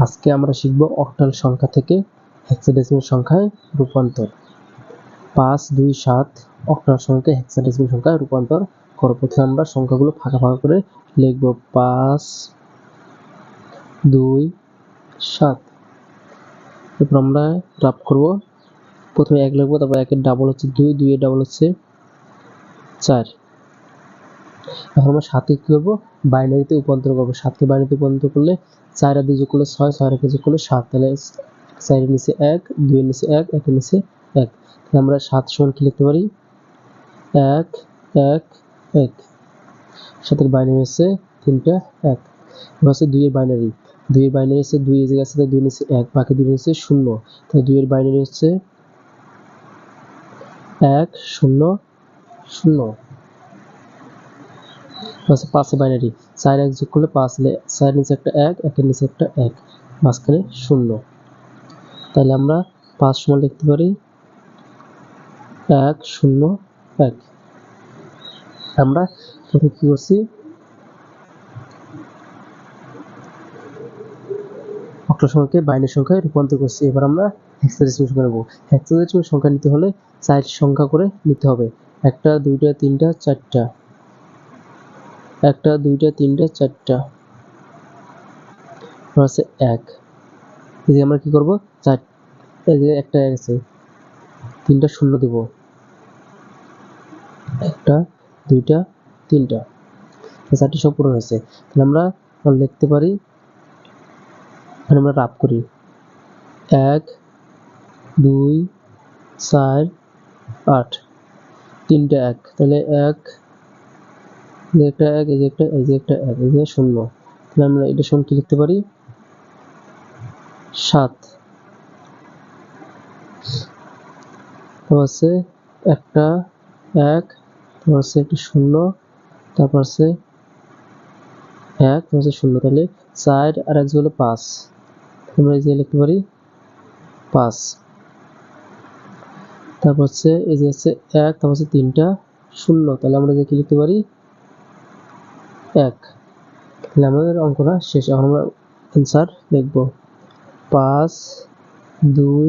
আজকে আমরা শিখব অক্টাল সংখ্যা থেকে হেক্সাডেসিমাল সংখ্যায় রূপান্তর। 5, 2, 7 অক্টাল সংখ্যা হেক্সাডেসিমাল সংখ্যায় রূপান্তর করো। প্রথমে আমরা সংখ্যাগুলো ফাঁকা ফাঁকা করে লিখব। 5, 2, 7। এরপর আমরা রাব করব। প্রথমে 1 লিখব, তারপর 1 এর ডাবল হচ্ছে 2, 2 এর ডাবল হচ্ছে 4। এখন আমরা 7 কে কি করব? বাইনারিতে রূপান্তর করব। 7 কে বাইনারিতে রূপান্তর করলে 4 আর 2 যোগ করলে 6, 6 আর 1 যোগ করলে 7। তাহলে 4 এর নিচে 1, 2 এর নিচে 1, 1 এর নিচে 1। তাহলে আমরা 7 সমান কি লিখতে পারি? 1, 1, 1। 7 এর বাইনারি হচ্ছে 3টা 1। এবার হচ্ছে 2 এর বাইনারি। 2 এর বাইনারি হচ্ছে 2 এই জায়গায় আছে, 2 এর নিচে 1, বাকি 2 এর নিচে 0। তাহলে 2 এর বাইনারি হচ্ছে 1, 0, 0। 5 এর বাইনারি 4 1 যোগ করলে 5, 4 এর নিচে একটা 1, 1 এর নিচে একটা 1, মাঝখানে 0। তাহলে আমরা 5 সমান লিখতে পারি 1, 0, 1। আমরা প্রথমে কি করছি? অক্টাল সংখ্যাকে বাইনারি সংখ্যায় রূপান্তর করছি। এবার আমরা হেক্সাডেসিমাল সংখ্যা নেব। হেক্সাডেসিমাল সংখ্যা নিতে হলে 4 সংখ্যা করে নিতে হবে। 1টা 2টা 3টা 4টা, 1টা 2টা 3টা 4টা, হচ্ছে 1। এই যে আমরা কি করব? 4 এই যে একটা 1 আছে, 3টা 0 দেব। 1টা 2টা 3টা, 4টি সব পূরণ হয়েছে। তাহলে আমরা লিখতে পারি, এখানে আমরা রাব করি 1, 2, 4, 8, 3টা 1। তাহলে 1, এই যে একটা 1, এই যে একটা, এই যে একটা 1, এই যে 0। তাহলে আমরা এটা সমান কি লিখতে পারি? 7। তারপর হচ্ছে একটা 1, তারপর হচ্ছে একটা 0, তারপর হচ্ছে 1, তারপর হচ্ছে 0। তাহলে 4 আর 1 যোগ হলে 5। আমরা এই যে লিখতে পারি 5। তারপর হচ্ছে এই যে হচ্ছে 1, তারপর হচ্ছে 3টা 0। তাহলে আমরা যে কি লিখতে পারি? 1। তাহলে আমাদের অঙ্কটা শেষ। এখন আমরা অ্যান্সার লিখব 5, 2,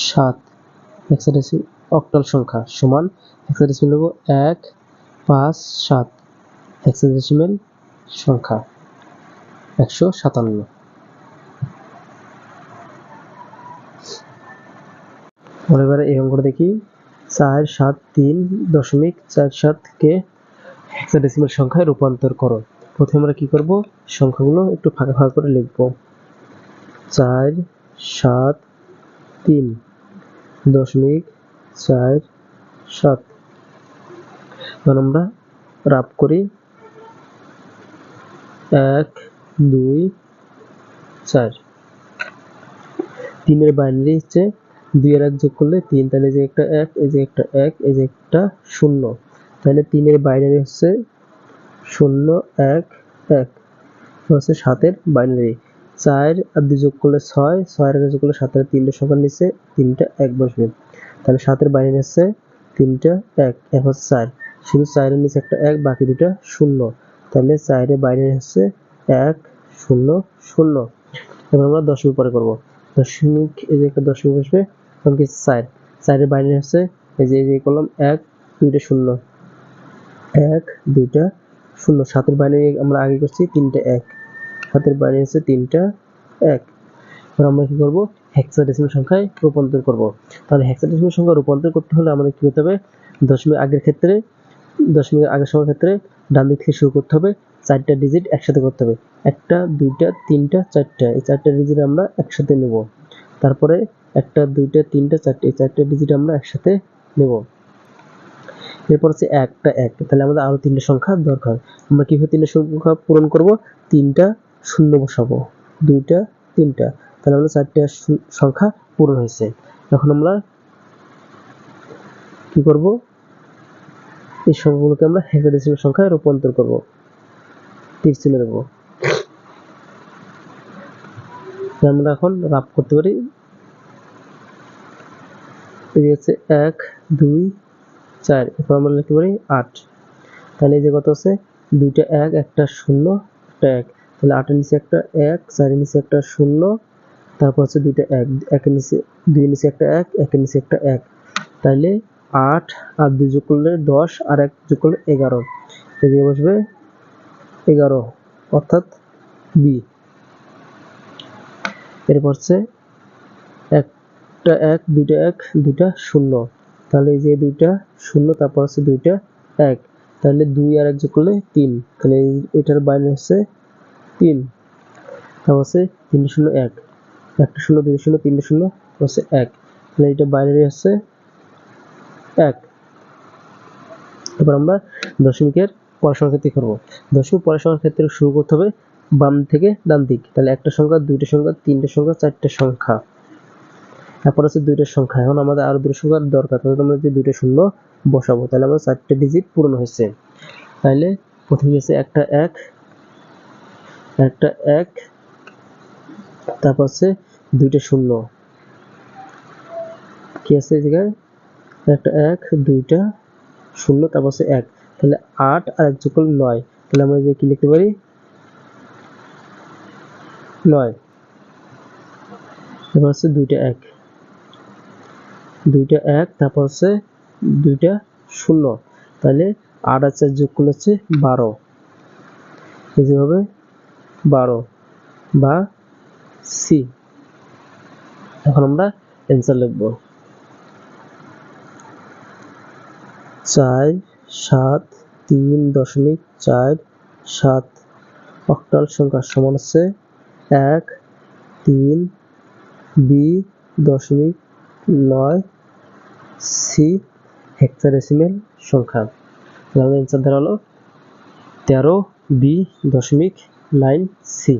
7 হেক্সাডেসিমাল অক্টাল সংখ্যা সমান হেক্সাডেসিমাল লিখব 1, 5, 7 হেক্সাডেসিমাল সংখ্যা 157। আমরা এবারে এই অঙ্কটা দেখি। 473.47 কে হেক্সাডেসিমাল সংখ্যায় রূপান্তর করো। প্রথমে আমরা কি করব? সংখ্যাগুলো একটু ফাঁকা ফাঁকা করে লিখব। 473.47। এখন আমরা রাব করি 1, 2, 4। 3 এর বাইনারি হচ্ছে 2 এর 1 যোগ করলে 3। তাহলে যে একটা 1, এই যে একটা 1, এই যে একটা 0। তাহলে 3 এর বাইনারি হচ্ছে 0, 1, 1। হচ্ছে 7 এর বাইনারি 4 আর 2 যোগ করলে 6, 6 আর 1 যোগ করলে 7। এর 3টা সংখ্যার নিচে 3টা 1 বসবে। তাহলে 7 এর বাইনারি হচ্ছে 3টা 1, 1 হচ্ছে 4। শুধু 4 এর নিচে একটা 1, বাকি দুটো 0। তাহলে 4 এর বাইনারি হচ্ছে 1, 0, 0। এবার আমরা দশমিক পরে করব। দশমিক এই যে একটা দশমিক বসবে, তখন কি 4। 4 এর বাইনারি হচ্ছে এই যে করলাম 1, 2টা 0, 1, 2টা 0। 7 এর বাইনারি আমরা আগে করছি 3টা 1, 7 এর বাইনারি হচ্ছে 3টা 1। এবার আমরা কি করব? হেক্সাডেসিমাল সংখ্যায় রূপান্তর করব। তাহলে হেক্সাডেসিমাল সংখ্যা রূপান্তর করতে হলে আমাদের কি করতে হবে? দশমিক আগের ক্ষেত্রে, দশমিকের আগের সংখ্যার ক্ষেত্রে ডান দিক থেকে শুরু করতে হবে। 4টা ডিজিট একসাথে করতে হবে। 1টা 2টা 3টা 4টা, এই 4টা ডিজিট আমরা একসাথে নেব। তারপরে 1টা 2টা 3টা 4টা, এই 4টা ডিজিট আমরা একসাথে নেব। এরপর হচ্ছে 1টা 1। তাহলে আমাদের আরো 3টা সংখ্যা দরকার। আমরা কিভাবে 3টা সংখ্যা পূরণ করব? 3টা 0 বসাবো, 2টা 3টা। তাহলে আমাদের 4টা সংখ্যা পূরণ হয়েছে। এখন আমরা কি করব? এই সংখ্যাগুলোকে আমরা হেক্সাডেসিমাল সংখ্যায় রূপান্তর করব। তীর চিহ্ন দেব। আমরা এখন রাব করতে পারি। এই হচ্ছে 1, 2, 4। এরপর আমরা লিখতে পারি 8। তাহলে এই যে কত আছে? 2টা 1, একটা 0, একটা 1। তাহলে 8 এর নিচে একটা 1, 4 এর নিচে একটা 0, তারপর হচ্ছে দুইটা 1, 1 এর নিচে 2 এর নিচে একটা 1, 1 এর নিচে একটা 1, তাহলে 8 আর 2 যোগ করলে 10 আর 1 যোগ করলে 11, এদিকে বসবে 11 অর্থাৎ বি। এরপর হচ্ছে একটা 1, দুইটা 1, দুইটা 0, তাহলে এই যে দুইটা 0, তারপর হচ্ছে দুইটা 1, তাহলে 2 আর 1 যোগ করলে 3, তাহলে এটার বাইরে হচ্ছে 3, তারপর হচ্ছে 3 0 1, একটা 0 2 0 3 0 হচ্ছে 1, তাহলে এটা বাইরে হচ্ছে 1। এবার আমরা দশমিকের পরিসংখ্যান ক্ষেত্রে করব। দশমিক পরিসংখ্যান ক্ষেত্রে শুরু করতে হবে বাম থেকে ডান দিক। তাহলে একটা সংখ্যা, দুইটা সংখ্যা, তিনটা সংখ্যা, চারটা সংখ্যা, তারপর হচ্ছে দুইটা সংখ্যা। এখন আমাদের আরো দুটো সংখ্যার দরকার, তাহলে আমরা যে দুইটা শূন্য বসাবো, তাহলে আমার 4টে ডিজিট পূরণ হয়েছে। তাহলে প্রথমে আছে একটা 1, তারপর হচ্ছে দুইটা শূন্য, কি আছে এই জায়গায় একটা 1, দুইটা শূন্য, তারপর হচ্ছে 1, তাহলে 8 আর 1 যোগ করলে 9, তাহলে আমরা যে কি লিখতে পারি 9। তারপর হচ্ছে দুইটা 1, তারপর হচ্ছে দুইটা শূন্য, তাহলে 8 আর 4 যোগ করলে হচ্ছে 12, এই যে হবে 12 বা সি। এখন আমরা অ্যান্সার লিখব 473.47। অক্টাল সংখ্যা সমান হচ্ছে 1 3 বি দশমিক 9 সি হেক্সাডেসিমেল সংখ্যা। তাহলে অ্যান্সার দাঁড়ালো 13 বি দশমিক 9 সি।